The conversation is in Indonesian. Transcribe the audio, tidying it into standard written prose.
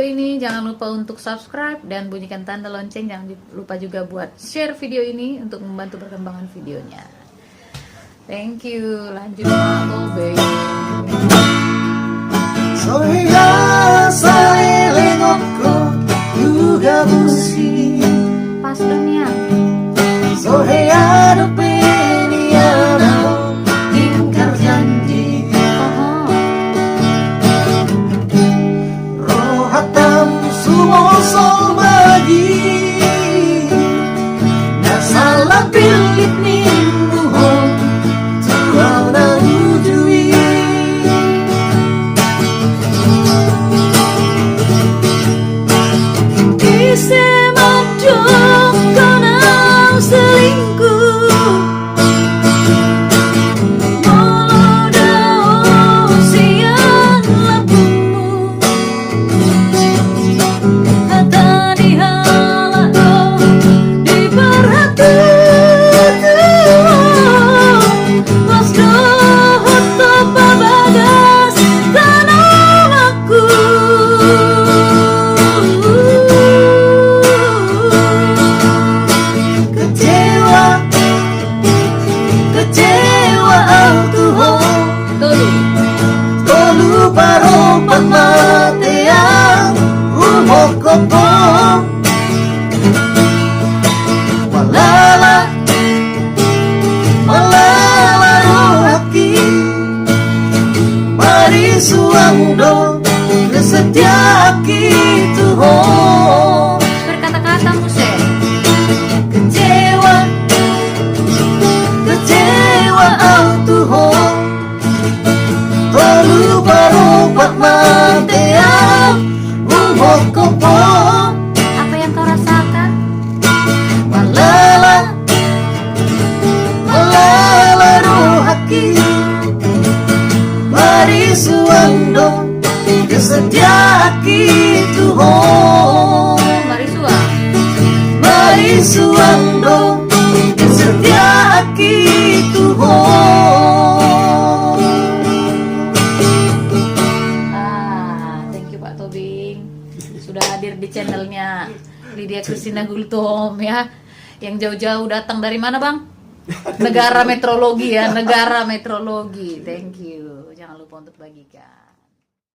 ini, jangan lupa untuk subscribe dan bunyikan tanda lonceng. Jangan lupa juga buat share video ini untuk membantu perkembangan videonya. Thank you. Lanjut Pak Tobing. Sohya salilingokku juga busi Pas dunia. Sohya dupiniana ingkar janji Rohatam sumoso bagi Nasalah pilit mingguhong Tuhan ujui Ise madung konau selingkuh Molodau sian labumu Hata dihalak diperhati Mas dohot topa bagas tanamaku Kecewa aku ho Tolu parompat mateang Rumok kopong Malala rohaki Mari suang do Kesetiaki Tuhan Berkata-kata Muse. Kecewa Tuhan Tolu parompat mateang Rumok kopong Apa yang kau rasakan? Malala rohaki Mari suando Kesetiaki Tuhan Mari suando Kesetiaki Tuhan Thank you Pak Tobing sudah hadir di channelnya Lydia Christina Gultom ya. Yang jauh-jauh datang dari mana Bang? Negara meteorologi ya, negara meteorologi. Thank you. Jangan lupa untuk bagikan.